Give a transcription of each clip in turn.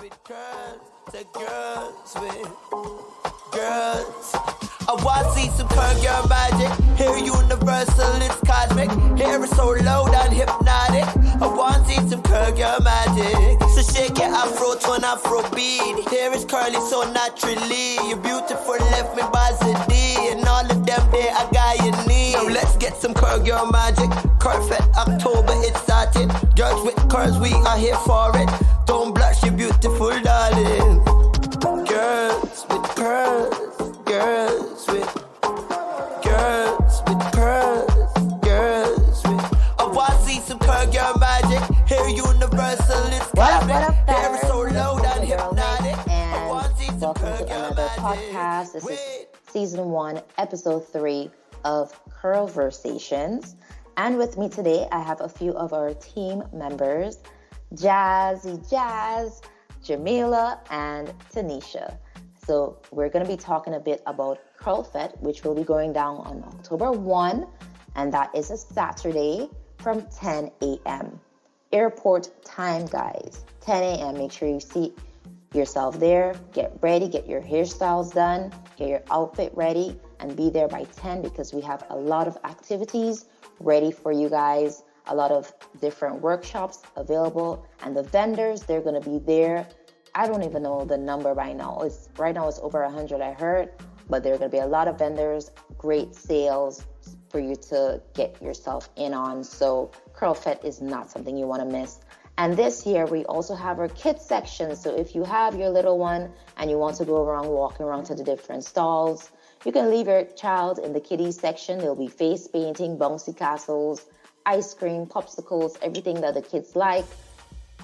with girls, the girls with girls. I want to see some curl girl magic. Here universal, it's cosmic. Hair is so loud and hypnotic. I want to see some curl girl magic. So shake your afro to an afro beat. Hair is curly so naturally. You're beautiful, left me buzzing. And all of them there I got your need. So let's get some curl girl magic. Curl Fete October, it started. Girls with curls, we are here for it. Don't blush, you're beautiful, darling. Girls with curls. Girls with curls, girls with. I want to see some curl girl magic. Hair universal, it's cosmic. Hair is so loud and hypnotic. And welcome to another podcast. This is season 1, episode 3 of Curlversations. And with me today, I have a few of our team members, Jazzy Jazz, Jamila, and Tanisha. So we're going to be talking a bit about Curl Fete, which will be going down on October 1, and that is a Saturday from 10 a.m. Airport time, guys. 10 a.m. Make sure you see yourself there. Get ready, get your hairstyles done, get your outfit ready, and be there by 10 because we have a lot of activities ready for you guys, a lot of different workshops available, and the vendors, they're going to be there. I don't even know the number right now. Right now it's over 100, I heard, but there are going to be a lot of vendors, great sales for you to get yourself in on. So Curl Fete is not something you want to miss. And this year we also have our kids section. So if you have your little one and you want to go around, walking around to the different stalls, you can leave your child in the kiddies section. There'll be face painting, bouncy castles, ice cream, popsicles, everything that the kids like.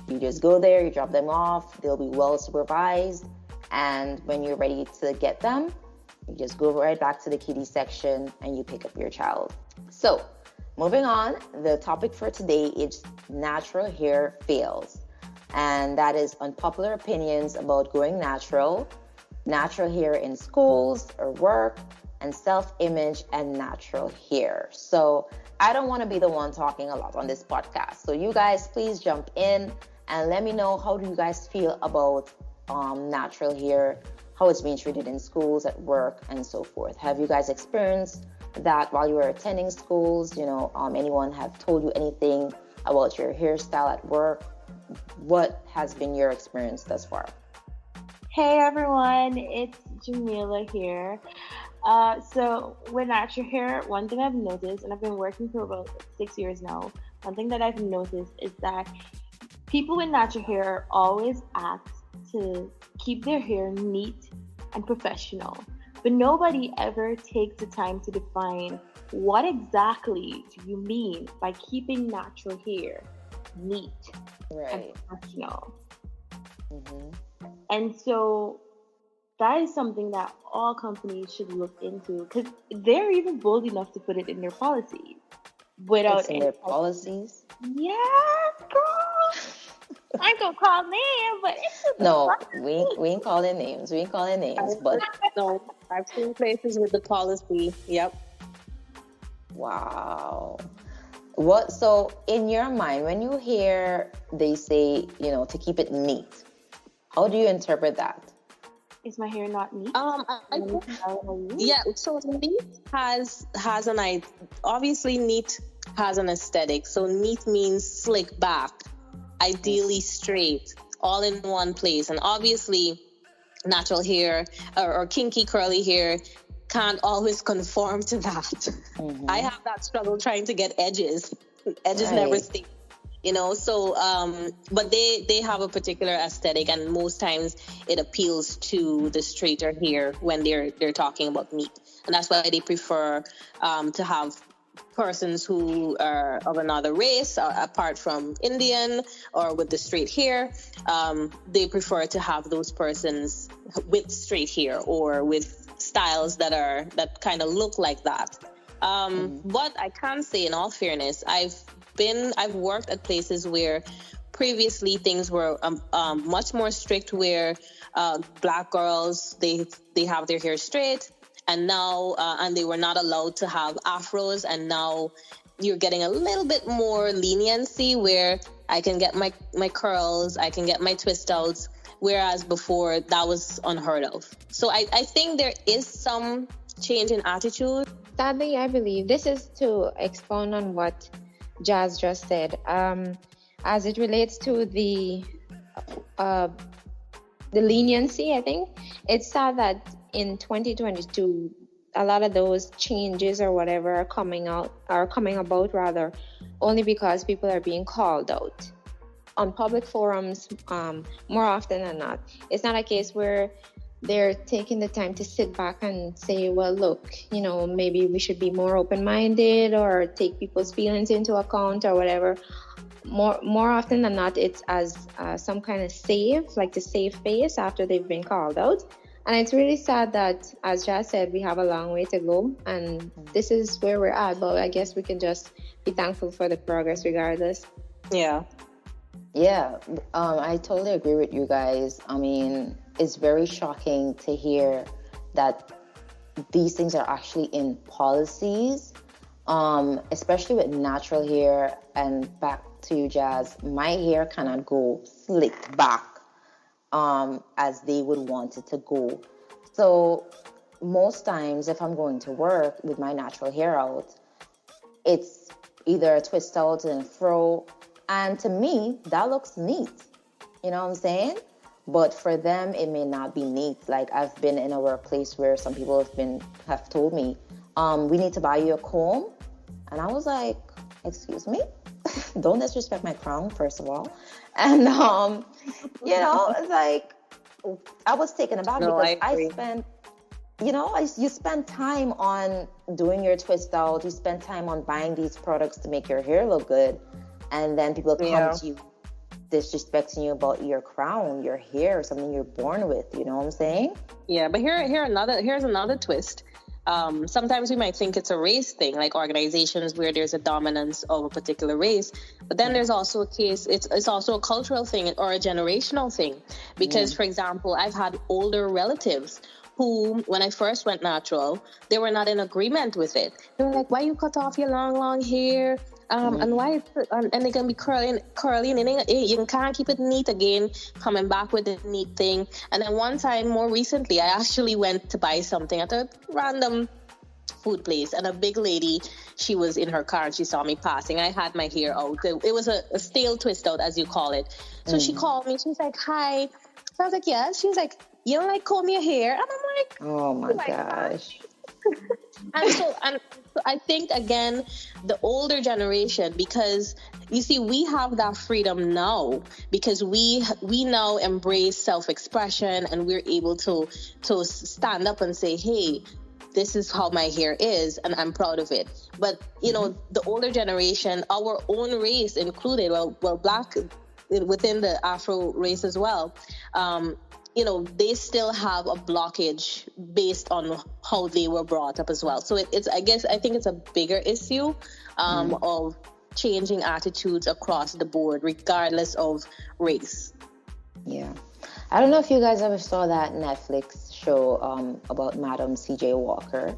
You just go there, you drop them off, they'll be well supervised, and when you're ready to get them, you just go right back to the kiddie section and you pick up your child. So, moving on, the topic for today is natural hair fails, and that is unpopular opinions about going natural hair in schools or work, and self-image and natural hair. So, I don't want to be the one talking a lot on this podcast. So you guys, please jump in and let me know, how do you guys feel about natural hair, how it's being treated in schools, at work, and so forth. Have you guys experienced that while you were attending schools? Anyone have told you anything about your hairstyle at work? What has been your experience thus far? Hey everyone, it's Jamila here. So with natural hair, one thing I've noticed, and I've been working for about 6 years now, one thing that I've noticed is that people with natural hair are always asked to keep their hair neat and professional, but nobody ever takes the time to define what exactly do you mean by keeping natural hair neat and professional. Mm-hmm. And so that is something that all companies should look into, because they're even bold enough to put it in their policies. Without in their policies? Yes, girl. I ain't gonna call names, but it's no, we ain't calling names. We ain't calling names, but no, I've seen places with the policy. Yep. Wow. So in your mind, when you hear they say, to keep it neat, how do you interpret that? Is my hair not neat? Yeah. So neat has an obviously neat has an aesthetic. So neat means slick back, ideally straight, all in one place. And obviously, natural hair or kinky curly hair can't always conform to that. Mm-hmm. I have that struggle trying to get edges. Edges never stay. But they have a particular aesthetic, and most times it appeals to the straighter hair when they're talking about neat, and that's why they prefer to have persons who are of another race, apart from Indian or with the straight hair. They prefer to have those persons with straight hair or with styles that kind of look like that. But I can say, in all fairness, I've worked at places where previously things were much more strict, where black girls they have their hair straight, and now and they were not allowed to have afros, and now you're getting a little bit more leniency, where I can get my curls, I can get my twist outs, whereas before that was unheard of. So I think there is some change in attitude. Sadly, I believe this is to expound on what Jazz just said. As it relates to the leniency, I think it's sad that in 2022, a lot of those changes or whatever are coming about rather, only because people are being called out on public forums more often than not. It's not a case where they're taking the time to sit back and say, well, look, maybe we should be more open-minded or take people's feelings into account or whatever. More often than not, it's as some kind of save, like the save face after they've been called out. And it's really sad that, as Jazz said, we have a long way to go, and this is where we're at. But I guess we can just be thankful for the progress regardless. Yeah. Yeah, I totally agree with you guys. I mean, it's very shocking to hear that these things are actually in policies, especially with natural hair. And back to you, Jazz, my hair cannot go slicked back as they would want it to go. So most times if I'm going to work with my natural hair out, it's either a twist out and a fro. And to me, that looks neat. You know what I'm saying? But for them, it may not be neat. Like, I've been in a workplace where some people have told me, we need to buy you a comb. And I was like, excuse me? Don't disrespect my crown, first of all. And, it's like, I was taken aback because I spent, you spend time on doing your twist out. You spend time on buying these products to make your hair look good. And then people come to you disrespecting you about your crown, your hair, something you're born with. You know what I'm saying? Yeah, but here's another twist. Sometimes we might think it's a race thing, like organizations where there's a dominance of a particular race. But then there's also a case, it's also a cultural thing or a generational thing. Because, for example, I've had older relatives who, when I first went natural, they were not in agreement with it. They were like, why you cut off your long hair? And why and they're gonna be curling, and you can't keep it neat again. Coming back with the neat thing, and then one time more recently, I actually went to buy something at a random food place, and a big lady, she was in her car and she saw me passing. I had my hair out. It was a stale twist out, as you call it. So she called me. She was like, "Hi." So I was like, "Yes." She was like, "You don't like comb your hair?" And I'm like, "Oh my gosh." And so I think, again, the older generation, because you see, we have that freedom now because we now embrace self-expression, and we're able to stand up and say, hey, this is how my hair is, and I'm proud of it. But, the older generation, our own race included, well, Black within the Afro race as well, they still have a blockage based on how they were brought up as well. So I think it's a bigger issue of changing attitudes across the board, regardless of race. Yeah. I don't know if you guys ever saw that Netflix show about Madam C.J. Walker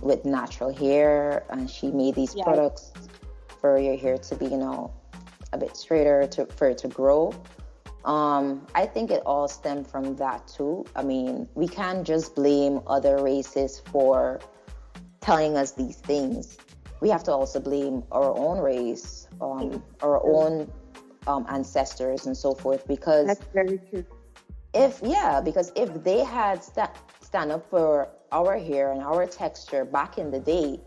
with natural hair, and she made these products for your hair to be, a bit straighter, for it to grow. I think it all stemmed from that too. I mean, we can't just blame other races for telling us these things. We have to also blame our own race, our own ancestors and so forth, because that's very true. Because if they had stand up for our hair and our texture back in the day,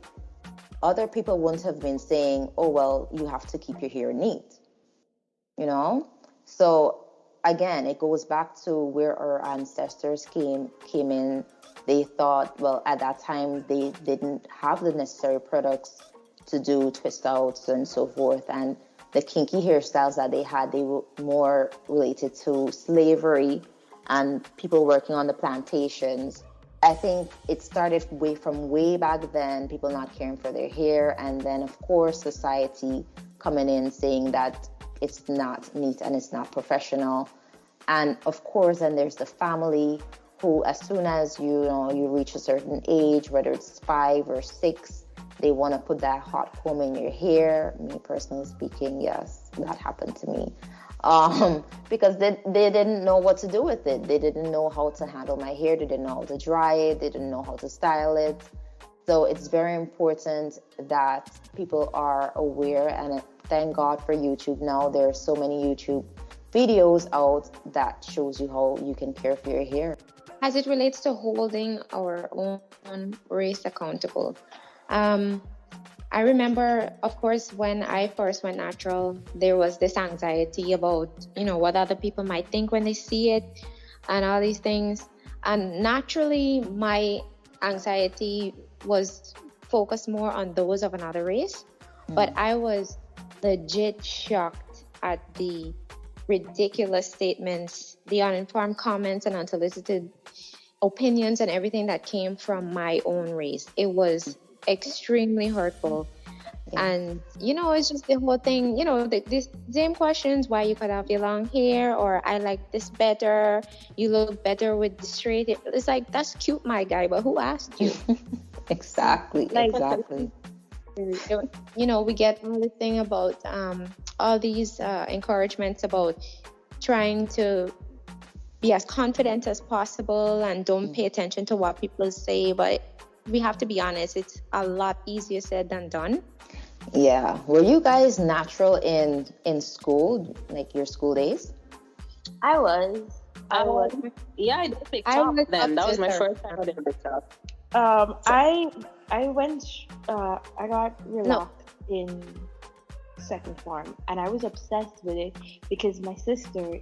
other people wouldn't have been saying, oh, well, you have to keep your hair neat, So again, it goes back to where our ancestors came in. They thought, well, at that time, they didn't have the necessary products to do twist outs and so forth. And the kinky hairstyles that they had, they were more related to slavery and people working on the plantations. I think it started way back then, people not caring for their hair. And then, of course, society coming in saying that it's not neat and it's not professional. And of course, then there's the family who, as soon as you reach a certain age, whether it's 5 or 6, they want to put that hot comb in your hair. Me personally speaking, yes. that happened to me. Because they didn't know what to do with it. They didn't know how to handle my hair. They didn't know how to dry it. They didn't know how to style it. So it's very important that people are aware, and thank God for YouTube now. There are so many YouTube videos out that shows you how you can care for your hair. As it relates to holding our own race accountable, I remember, of course, when I first went natural, there was this anxiety about, what other people might think when they see it and all these things. And naturally, my anxiety was focused more on those of another race. But I was legit shocked at the ridiculous statements, the uninformed comments and unsolicited opinions and everything that came from my own race. It was extremely hurtful. And it's just the whole thing, these same questions, why you cut off your long hair, or I like this better, you look better with the straight hair. It's like, that's cute, my guy, but who asked you? Exactly. We get all the thing about all these encouragements about trying to be as confident as possible and don't pay attention to what people say, but we have to be honest, it's a lot easier said than done. Yeah. Were you guys natural in school, like your school days? I was. Yeah, I did a big chop then. That was my first time I did a big chop. I went. I got relaxed in second form, and I was obsessed with it because my sister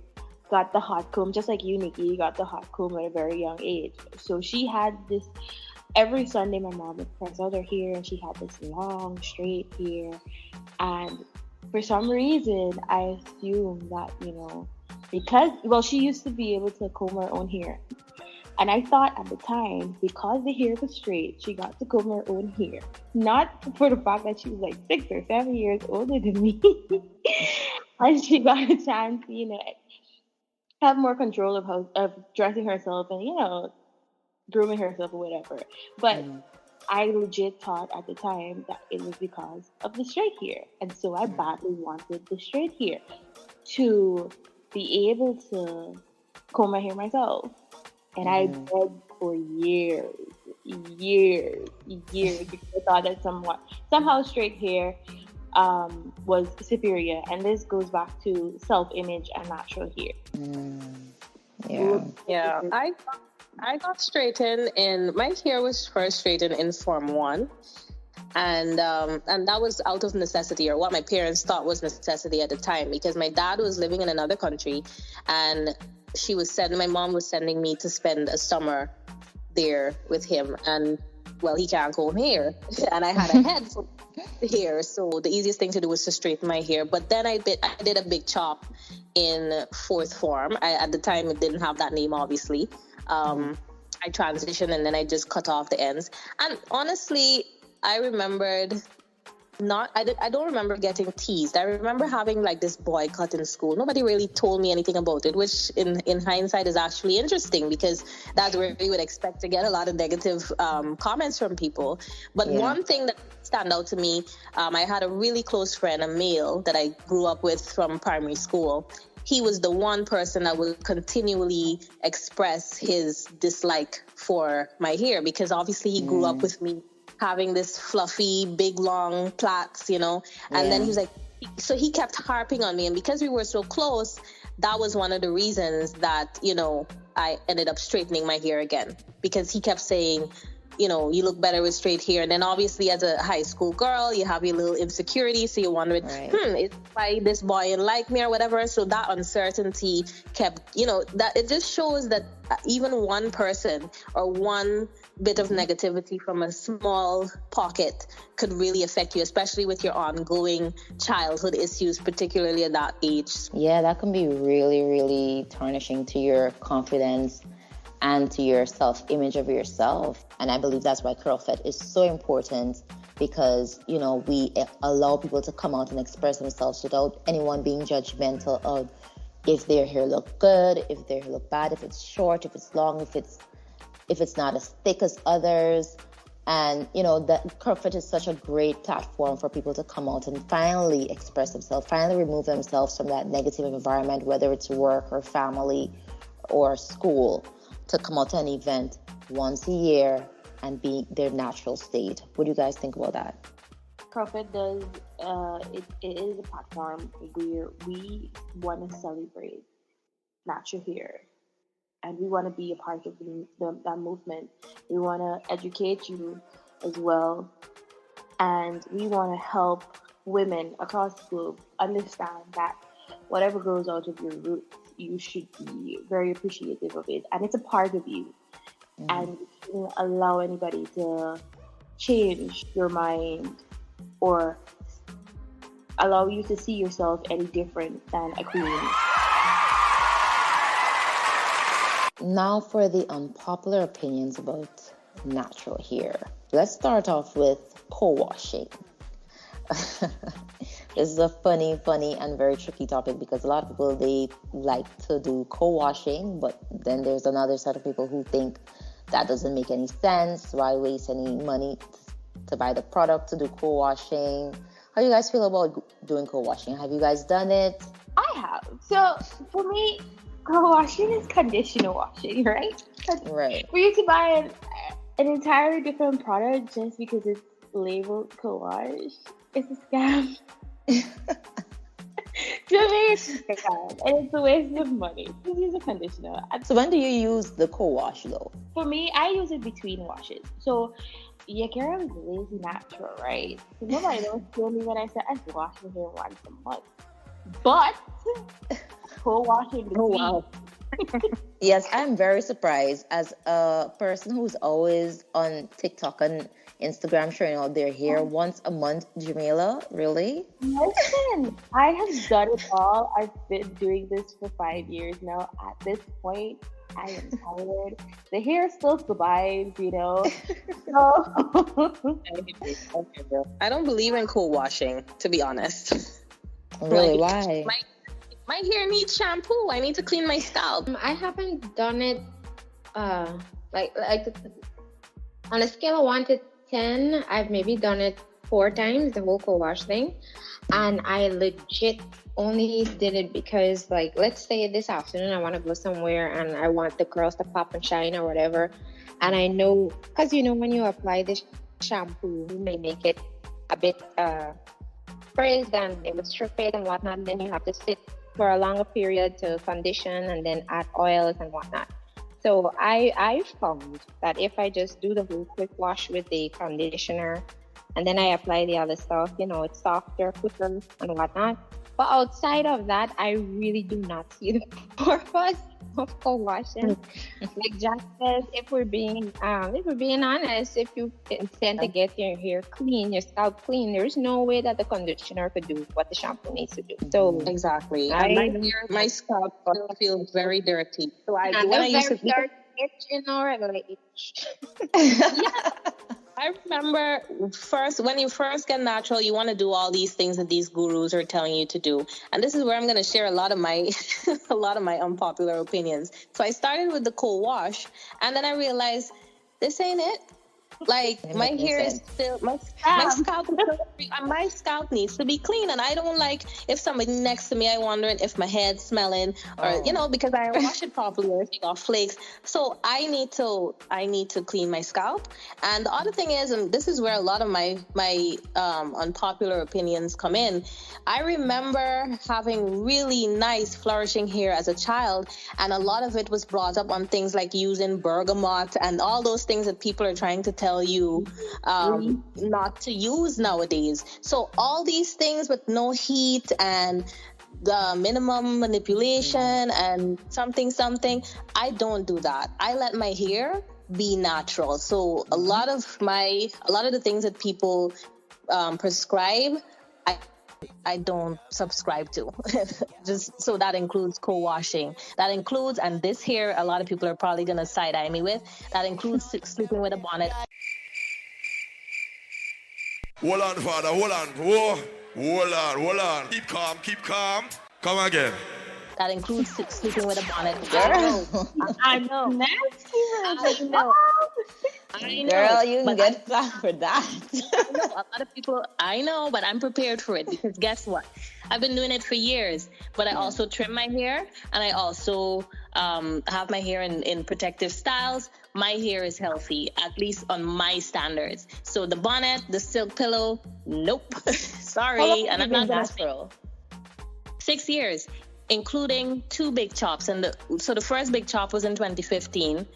got the hot comb, just like you, Nikki, got the hot comb at a very young age. So she had this. Every Sunday, my mom would press out her hair, and she had this long, straight hair. And for some reason, I assumed that, because she used to be able to comb her own hair. And I thought at the time, because the hair was straight, she got to comb her own hair. Not for the fact that she was like 6 or 7 years older than me. And she got a chance to, have more control of dressing herself and, grooming herself or whatever. But I legit thought at the time that it was because of the straight hair. And so I badly wanted the straight hair to be able to comb my hair myself. And I begged for years because I thought that somehow straight hair was superior. And this goes back to self-image and natural hair. Yeah. I got straightened my hair was first straightened in Form 1. And that was out of necessity, or what my parents thought was necessity at the time, because my dad was living in another country, and my mom was sending me to spend a summer there with him, and he can't comb hair, and I had a head full of hair, so the easiest thing to do was to straighten my hair. But then I did a big chop in fourth form. At the time, it didn't have that name, obviously. I transitioned, and then I just cut off the ends. And honestly, I remembered I don't remember getting teased. I remember having like this boycott in school. Nobody really told me anything about it, which in hindsight is actually interesting, because that's where you would expect to get a lot of negative comments from people. But one thing that stand out to me, I had a really close friend, a male that I grew up with from primary school. He was the one person that would continually express his dislike for my hair, because obviously he grew up with me having this fluffy, big, long plaits, and then he was like, so he kept harping on me. And because we were so close, that was one of the reasons that, I ended up straightening my hair again, because he kept saying, you look better with straight hair. And then obviously as a high school girl, you have your little insecurity. So you're wondering, is why this boy didn't like me or whatever. So that uncertainty kept, that it just shows that even one person or one bit of negativity from a small pocket could really affect you, especially with your ongoing childhood issues, particularly at that age. Yeah, that can be really, really tarnishing to your confidence and to your self-image of yourself. And I believe that's why Fete is so important, because, we allow people to come out and express themselves without anyone being judgmental of if their hair look good, if their hair look bad, if it's short, if it's long, if it's not as thick as others. And, you know, that Curlfit is such a great platform for people to come out and finally express themselves, finally remove themselves from that negative environment, whether it's work or family or school, to come out to an event once a year and be their natural state. What do you guys think about that? Curlfit does, it is a platform where we want to celebrate natural hair, and we want to be a part of that movement. We want to educate you as well, and we want to help women across the globe understand that whatever grows out of your roots, you should be very appreciative of it, and it's a part of you. And you shouldn't allow anybody to change your mind or allow you to see yourself any different than a queen. Now for the unpopular opinions about natural hair. Let's start off with co-washing. This is a funny and very tricky topic because a lot of people, they like to do co-washing, but then there's another set of people who think that doesn't make any sense. Why waste any money to buy the product to do co-washing? How do you guys feel about doing co-washing? Have you guys done it? I have. So for me, co-washing is conditioner washing, right? Right. For you to buy an entirely different product just because it's labeled co-wash, it's a scam. To me, it's a scam, and it's a waste of money. Just use a conditioner. So when do you use the co-wash though? For me, I use it between washes. So your girl is lazy natural, right? So nobody don't feel me when I say I wash my hair once a month. But co-wash in between. Oh, wow. Yes, I'm very surprised as a person who's always on TikTok and Instagram showing out their hair once a month. Jamila, really? Listen, I have done it all. I've been doing this for 5 years now. At this point, I am tired. The hair still survives, you know. So I don't believe in co-washing, to be honest. Really? Like, Why? My hair needs shampoo. I need to clean my scalp. I haven't done it like on a scale of 1 to 10, I've maybe done it 4 times, the whole co-wash thing. And I legit only did it because, like, let's say this afternoon I want to go somewhere and I want the curls to pop and shine or whatever. And I know, because you know, when you apply this shampoo, you may make it a bit frizzed and it would strip it and whatnot. And then you have to sit for a longer period to condition and then add oils and whatnot. So I found that if I just do the whole quick wash with the conditioner and then I apply the other stuff, you know, it's softer, quicker and whatnot. But outside of that, I really do not see the purpose of co-washing. Like Jack says, if we're being honest, if you intend to get your hair clean, your scalp clean, there's no way that the conditioner could do what the shampoo needs to do. So Exactly. My scalp still feels very dirty. So when I used to itch, you know, regular itch. I remember when you first get natural, you want to do all these things that these gurus are telling you to do. And this is where I'm going to share a lot of my unpopular opinions. So I started with the co-wash, and then I realized this ain't it. Like my hair is still my scalp needs to be clean, and I don't like if somebody next to me, I wondering if my head's smelling or you know, because I don't wash it properly or take off flakes. So I need to clean my scalp. And the other thing is, and this is where a lot of my unpopular opinions come in. I remember having really nice flourishing hair as a child, and a lot of it was brought up on things like using bergamot and all those things that people are trying to tell you not to use nowadays. So all these things with no heat and the minimum manipulation and something, I don't do that. I let my hair be natural. So a lot of the things that people prescribe, I don't subscribe to. Just so that includes co-washing. That includes, and this here, a lot of people are probably gonna side-eye me with, that includes sleeping with a bonnet. Hold on, father, hold on. Whoa. Hold on. Keep calm. Come again. That includes sleeping with a bonnet. Girl. I know. I know. I know, Girl, you can but get flack for that. I know a lot of people. I know, but I'm prepared for it because guess what? I've been doing it for years. But I also trim my hair, and I also have my hair in protective styles. My hair is healthy, at least on my standards. So the bonnet, the silk pillow, nope. How long Sorry, have and you I'm been not gonna say natural? 6 years, including 2 big chops. And so the first big chop was in 2015.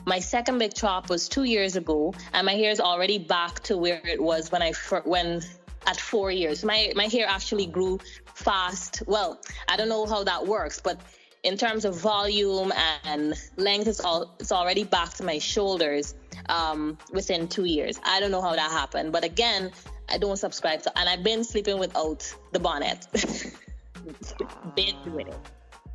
My second big chop was 2 years ago, and my hair is already back to where it was when at 4 years. My hair actually grew fast. Well, I don't know how that works, but in terms of volume and length, it's already back to my shoulders within 2 years. I don't know how that happened, but again, I don't subscribe to, and I've been sleeping without the bonnet. Been doing it.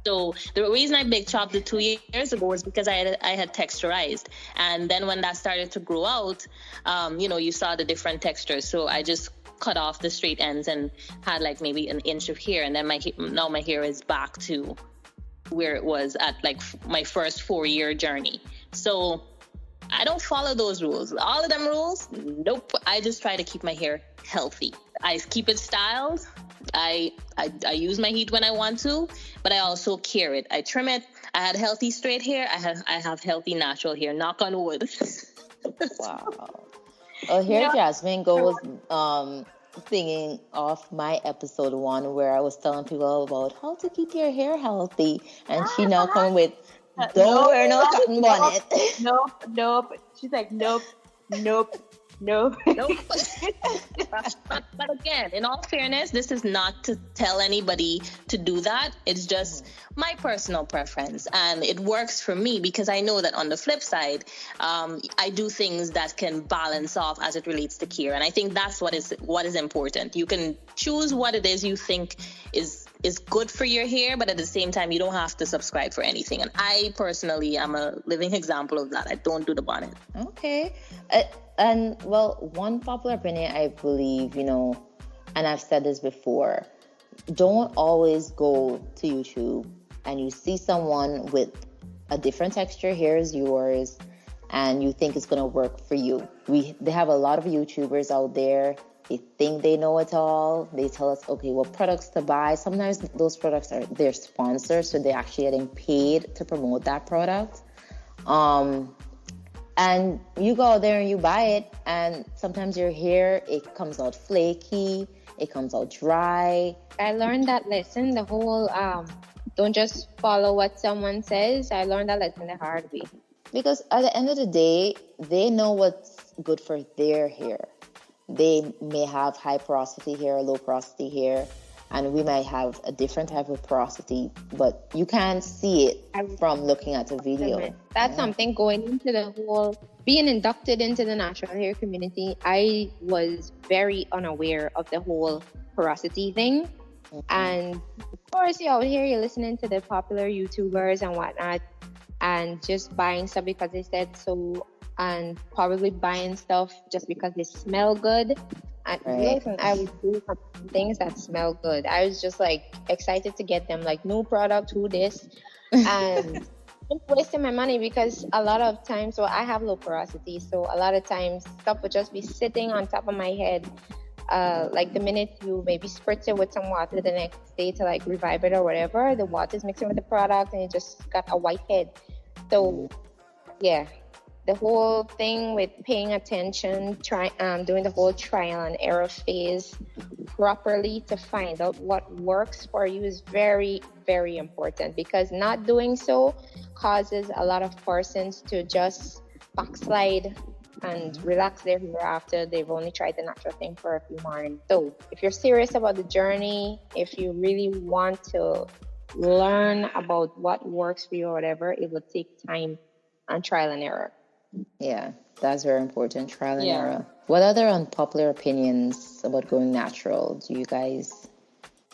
So the reason I big chopped it 2 years ago was because I had texturized, and then when that started to grow out, you saw the different textures. So I just cut off the straight ends and had like maybe an inch of hair, and then now my hair is back to where it was at like my first 4-year journey. So I don't follow those rules. All of them rules, nope. I just try to keep my hair healthy. I keep it styled. I use my heat when I want to, but I also care it. I trim it. I had healthy straight hair. I have healthy natural hair. Knock on wood. Wow. Oh, here Jasmine goes thinking of my episode 1 where I was telling people about how to keep your hair healthy, and she now coming with don't wear no cotton bonnet. Nope. She's like, nope. Nope. But again, in all fairness, this is not to tell anybody to do that. It's just my personal preference, and it works for me because I know that on the flip side, I do things that can balance off as it relates to care, and I think that's what is important. You can choose what it is you think is good for your hair, but at the same time, you don't have to subscribe for anything. And I personally am a living example of that. I don't do the bonnet. Okay. And well, one popular opinion I believe, and I've said this before, don't always go to YouTube and you see someone with a different texture hair as yours and you think it's going to work for you. They have a lot of YouTubers out there. They think they know it all. They tell us, okay, what products to buy. Sometimes those products are their sponsors, so they're actually getting paid to promote that product. And you go out there and you buy it, and sometimes your hair, it comes out flaky, it comes out dry. I learned that lesson, the whole don't just follow what someone says. I learned that lesson the hard way. Because at the end of the day, they know what's good for their hair. They may have high porosity hair, low porosity hair, and we might have a different type of porosity, but you can't see it from looking at the video. That's something going into the whole, being inducted into the natural hair community, I was very unaware of the whole porosity thing. Mm-hmm. And of course, you're out here, you're listening to the popular YouTubers and whatnot, and just buying stuff because they said so, and probably buying stuff just because they smell good. And listen, I would do things that smell good. I was just like excited to get them, like new product, who this, and I'm wasting my money because a lot of times, I have low porosity, so a lot of times stuff would just be sitting on top of my head. Like the minute you maybe spritz it with some water the next day to like revive it or whatever, the water is mixing with the product and it just got a white head. So yeah. The whole thing with paying attention, doing the whole trial and error phase properly to find out what works for you is very, very important, because not doing so causes a lot of persons to just backslide and relax their hair after they've only tried the natural thing for a few months. So if you're serious about the journey, if you really want to learn about what works for you or whatever, it will take time and trial and error. Yeah, that's very important. Trial and error. What other unpopular opinions about going natural do you guys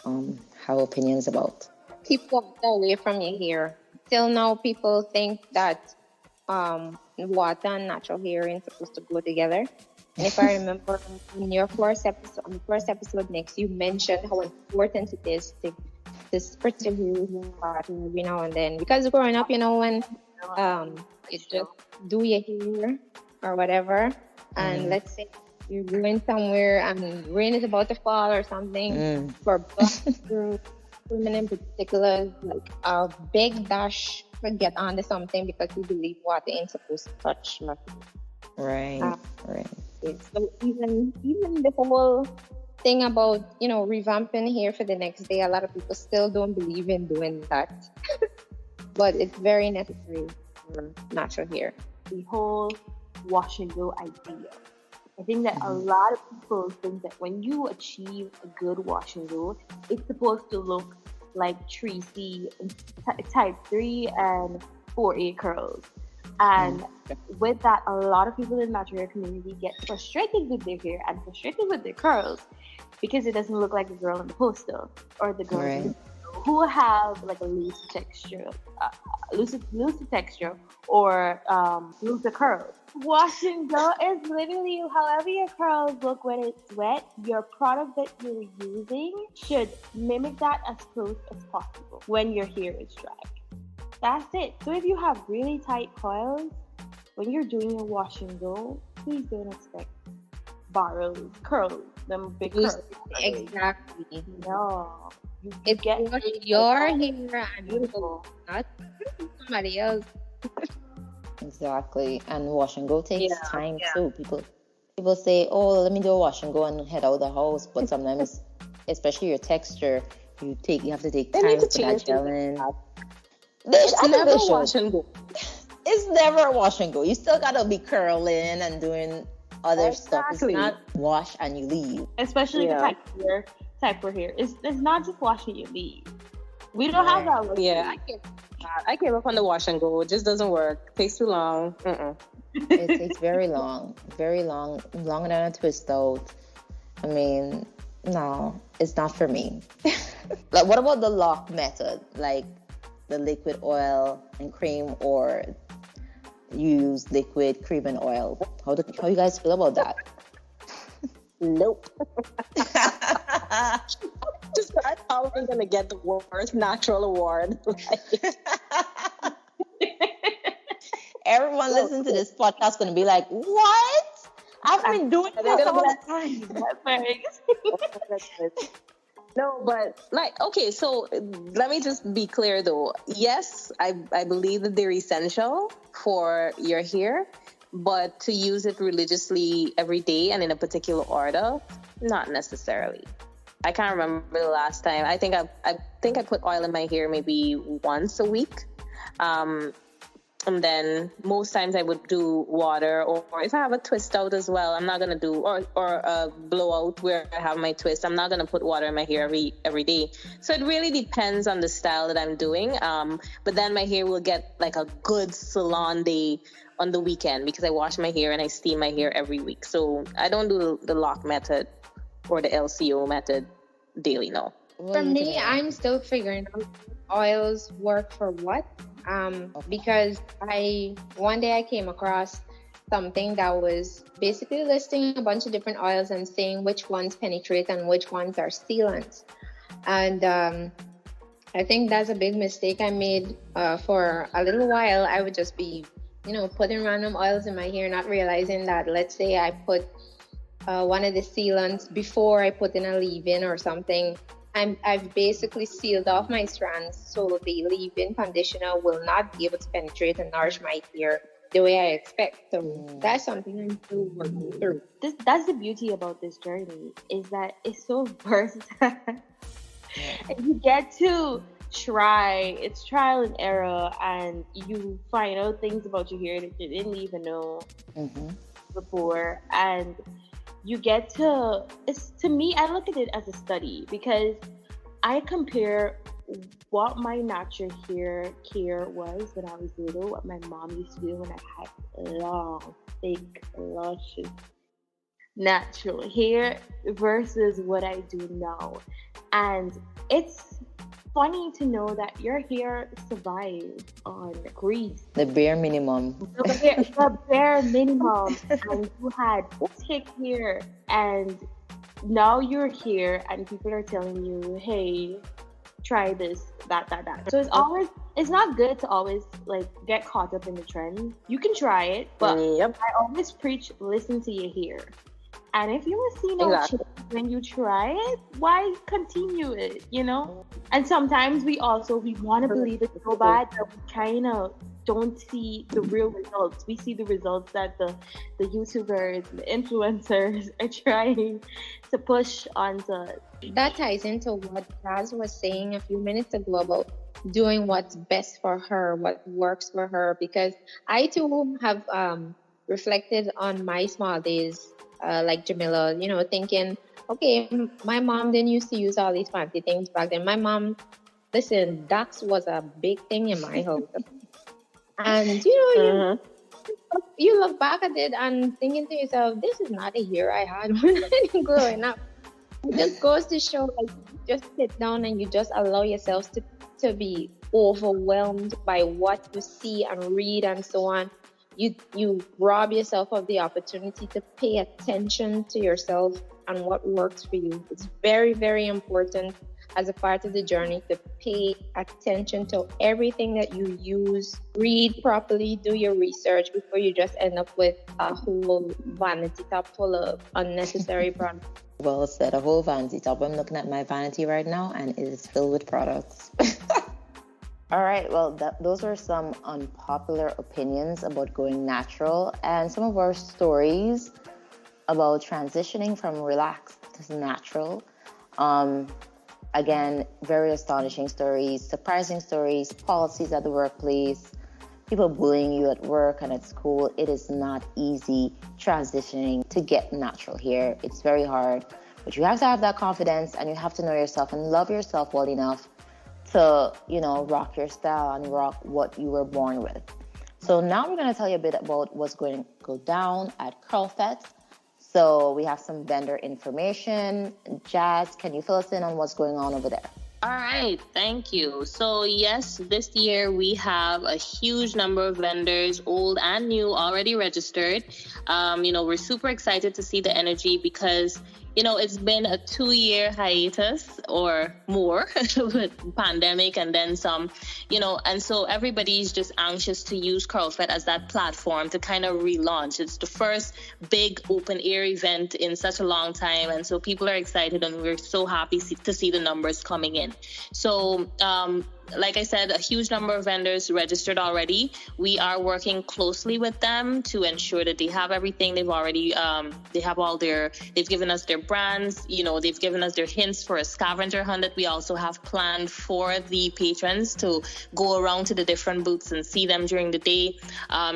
have opinions about? Keep water away from your hair. Till now, people think that water and natural hair are supposed to go together. And if I remember in your first episode next, you mentioned how important it is to spritz your hair with water every now and then. Because growing up, when you just do your hair or whatever, and let's say you're going somewhere and rain is about to fall or something, for black women in particular, like a big dash to get onto something because we believe water ain't supposed to touch nothing. Right. So even the whole thing about, you know, revamping hair for the next day, a lot of people still don't believe in doing that. But it's very necessary for natural hair. The whole wash and go idea. I think that a lot of people think that when you achieve a good wash and go, it's supposed to look like Tracy type 3 and 4A curls. And with that, a lot of people in the natural hair community get frustrated with their hair and frustrated with their curls because it doesn't look like the girl in the poster or the girl in the who have like a loose texture or looser curls. Wash and go is literally however your curls look when it's wet. Your product that you're using should mimic that as close as possible when your hair is dry. That's it. So if you have really tight coils, when you're doing your wash and go, please don't expect borrows, curls, them big curls. Exactly. No. You get wash your hair and beautiful, not somebody else. Exactly. And wash and go takes time too. People say, oh, let me do a wash and go and head out of the house. But sometimes, especially your texture, you have to take time to put that gel in. It's never wash and go. It's never a wash and go. You still gotta be curling and doing other stuff. It's not wash and you leave. Especially the type of hair. It's not just wash and you leave. We don't have that luxury. Yeah, I gave up on the wash and go. It just doesn't work. It takes too long. It takes very long, longer than a twist out. I mean, no, it's not for me. Like, what about the lock method? Like the liquid oil and cream, or use liquid cream and oil? How you guys feel about that? Nope. Just I'm probably gonna get the worst natural award. Everyone listening to this podcast gonna be like, "What? I've been doing this all the time." No, but like, okay, so let me just be clear though. Yes, I believe that they're essential for your hair, but to use it religiously every day and in a particular order, not necessarily. I can't remember the last time. I think I put oil in my hair maybe once a week. And then most times I would do water, or if I have a twist out as well, I'm not gonna do or a blowout where I have my twist. I'm not gonna put water in my hair every day. So it really depends on the style that I'm doing. But then my hair will get like a good salon day on the weekend because I wash my hair and I steam my hair every week. So I don't do the lock method or the LCO method daily. No. For me, I'm still figuring out oils work for what. Because one day I came across something that was basically listing a bunch of different oils and saying which ones penetrate and which ones are sealants. And I think that's a big mistake I made. For a little while, I would just be, putting random oils in my hair, not realizing that, let's say I put one of the sealants before I put in a leave-in or something. I've basically sealed off my strands, so the leave-in conditioner will not be able to penetrate and nourish my hair the way I expect. So that's something I'm still working through. That's the beauty about this journey, is that it's so versatile. And you get to try. It's trial and error, and you find out things about your hair that you didn't even know before. And you get to me, I look at it as a study, because I compare what my natural hair care was when I was little, what my mom used to do when I had long, thick, luscious, natural hair versus what I do now. And it's funny to know that your hair survives on grease. The bare minimum. The bare minimum. And you had thick hair, and now you're here and people are telling you, hey, try this, that. So it's not good to always like get caught up in the trend. You can try it, but Yep. I always preach listen to your ear. And if you will see no Exactly. change when you try it, why continue it, you know? And sometimes we want to believe it so bad that we kind of don't see the real results. We see the results that the YouTubers, the influencers are trying to push onto. That ties into what Jazz was saying a few minutes ago about doing what's best for her, what works for her. Because I too have reflected on my small days, like Jamila, thinking, okay, my mom didn't used to use all these fancy things back then. My mom, listen, Dax was a big thing in my house. And, you look back at it and thinking to yourself, this is not a year I had when I was growing up. It just goes to show, like, just sit down and you just allow yourselves to be overwhelmed by what you see and read and so on. You rob yourself of the opportunity to pay attention to yourself and what works for you. It's very, very important as a part of the journey to pay attention to everything that you use. Read properly, do your research before you just end up with a whole vanity top full of unnecessary products. Well said, a whole vanity top. I'm looking at my vanity right now and it is filled with products. All right, well, those are some unpopular opinions about going natural and some of our stories about transitioning from relaxed to natural. Again, very astonishing stories, surprising stories, policies at the workplace, people bullying you at work and at school. It is not easy transitioning to get natural hair. It's very hard, but you have to have that confidence and you have to know yourself and love yourself well enough to, rock your style and rock what you were born with. So now we're going to tell you a bit about what's going to go down at Fete. So we have some vendor information. Jazz, can you fill us in on what's going on over there? All right, thank you. So yes, this year we have a huge number of vendors, old and new, already registered. We're super excited to see the energy because it's been a 2-year hiatus or more with pandemic and then some, and so everybody's just anxious to use Curlfed as that platform to kind of relaunch. It's the first big open air event in such a long time. And so people are excited and we're so happy to see the numbers coming in. So, like I said, a huge number of vendors registered already. We are working closely with them to ensure that they have everything. They've already, they've given us their brands, they've given us their hints for a scavenger hunt that we also have planned for the patrons to go around to the different booths and see them during the day.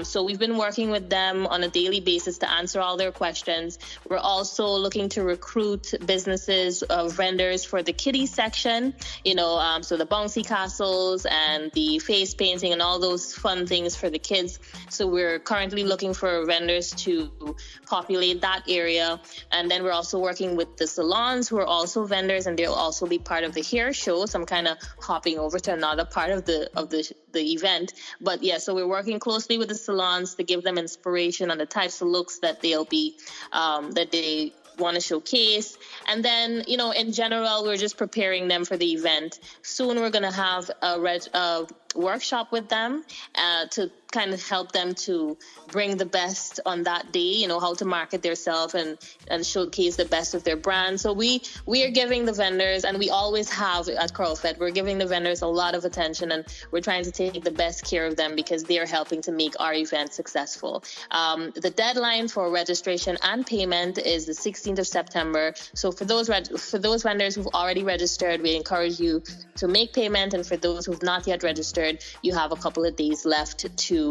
So we've been working with them on a daily basis to answer all their questions. We're also looking to recruit businesses, vendors for the kiddie section, so the bouncy castle and the face painting and all those fun things for the kids. So we're currently looking for vendors to populate that area. And then we're also working with the salons who are also vendors and they'll also be part of the hair show. So I'm kind of hopping over to another part of the event. But yeah, so we're working closely with the salons to give them inspiration on the types of looks that they'll be, that they want to showcase. And then, in general, we're just preparing them for the event. Soon we're going to have a workshop with them to kind of help them to bring the best on that day, how to market themselves and showcase the best of their brand. So we are giving the vendors, and we always have at Curlfed, we're giving the vendors a lot of attention and we're trying to take the best care of them because they are helping to make our event successful. The deadline for registration and payment is the 16th of September. So for those vendors who've already registered, we encourage you to make payment. And for those who've not yet registered, you have a couple of days left to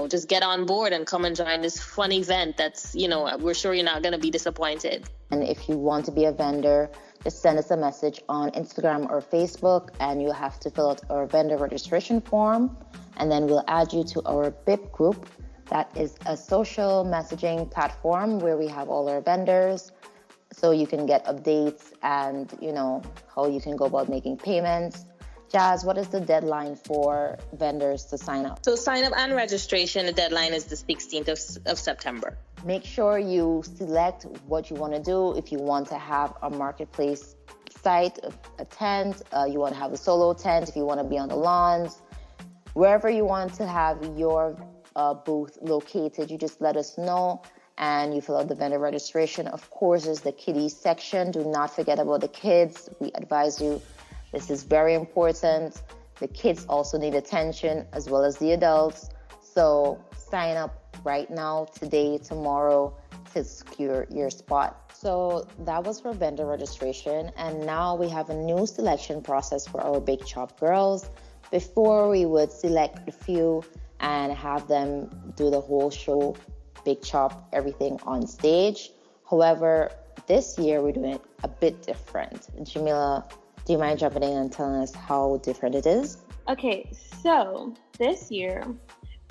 just get on board and come and join this fun event that's, we're sure you're not going to be disappointed. And if you want to be a vendor, just send us a message on Instagram or Facebook and you'll have to fill out our vendor registration form. And then we'll add you to our BIP group. That is a social messaging platform where we have all our vendors. So you can get updates and, how you can go about making payments. Jazz, what is the deadline for vendors to sign up? So sign up and registration, the deadline is the 16th of September. Make sure you select what you want to do. If you want to have a marketplace site, a tent, you want to have a solo tent, if you want to be on the lawns, wherever you want to have your booth located, you just let us know and you fill out the vendor registration. Of course, there's the kiddies section. Do not forget about the kids. We advise you. This is very important. The kids also need attention as well as the adults. So sign up right now, today, tomorrow, to secure your spot. So that was for vendor registration. And now we have a new selection process for our Big Chop girls. Before, we would select a few and have them do the whole show, Big Chop, everything on stage. However, this year we're doing it a bit different. Jamila, do you mind jumping in and telling us how different it is? Okay, so this year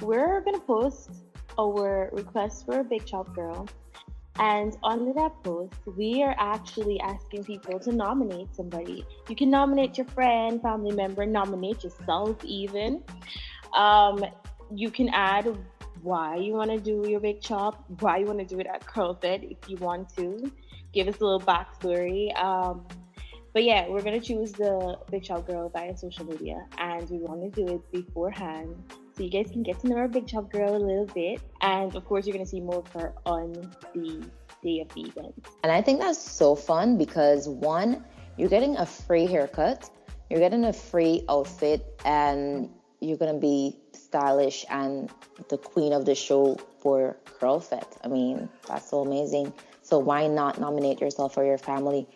we're gonna post our request for a Big Chop girl, and under that post we are actually asking people to nominate somebody. You can nominate your friend, family member, nominate yourself even. You can add why you want to do your Big Chop, why you want to do it at Curlfed if you want to. Give us a little backstory. But yeah, we're going to choose the Big Chop girl via social media, and we want to do it beforehand so you guys can get to know our Big Chop girl a little bit. And of course, you're going to see more of her on the day of the event. And I think that's so fun because, one, you're getting a free haircut, you're getting a free outfit, and you're going to be stylish and the queen of the show for Curlfed. I mean, that's so amazing. So why not nominate yourself or your family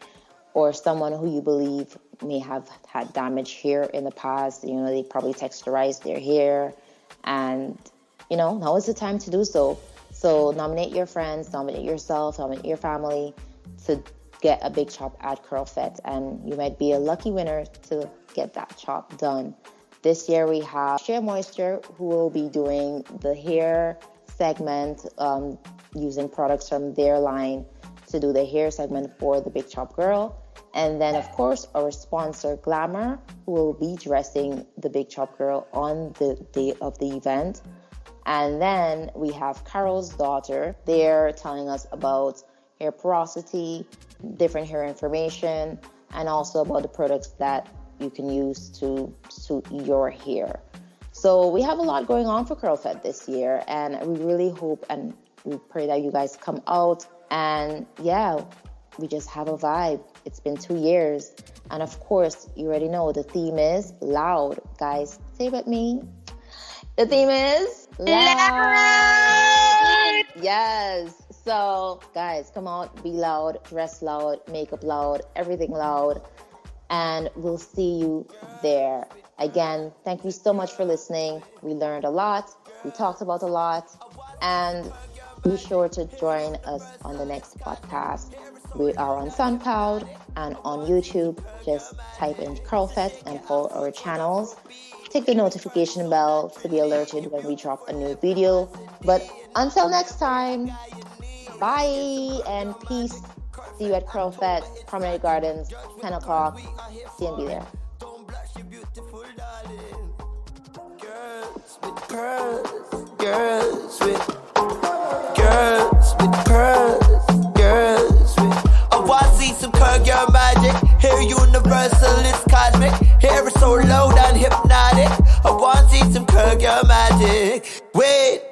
or someone who you believe may have had damage hair in the past? You know, they probably texturized their hair, and you know, now is the time to do so. So nominate your friends, nominate yourself, nominate your family to get a Big Chop at Curlfed, and you might be a lucky winner to get that chop done. This year we have Shea Moisture, who will be doing the hair segment, using products from their line to do the hair segment for the Big Chop girl. And then, of course, our sponsor, Glamour, who will be dressing the Big Chop girl on the day of the event. And then we have Carol's Daughter. They're telling us about hair porosity, different hair information, and also about the products that you can use to suit your hair. So we have a lot going on for Curlfed this year, and we really hope and we pray that you guys come out, and yeah, we just have a vibe. It's been 2 years, and of course, you already know the theme is loud. Guys, say it with me. The theme is loud. Yes. So guys, come out, be loud, dress loud, makeup loud, everything loud. And we'll see you there. Again, thank you so much for listening. We learned a lot. We talked about a lot. And be sure to join us on the next podcast. We are on SoundCloud and on YouTube. Just type in Curlfed and follow our channels. Tick the notification bell to be alerted when we drop a new video. But until next time, bye and peace. See you at Curlfed, Promenade Gardens, 10 o'clock. See and be there. Girls with pearls, girls with pearls, girls with. I want to see some curl girl magic. Hair universal, it's cosmic. Hair is so loud and hypnotic. I want to see some curl girl magic. Wait.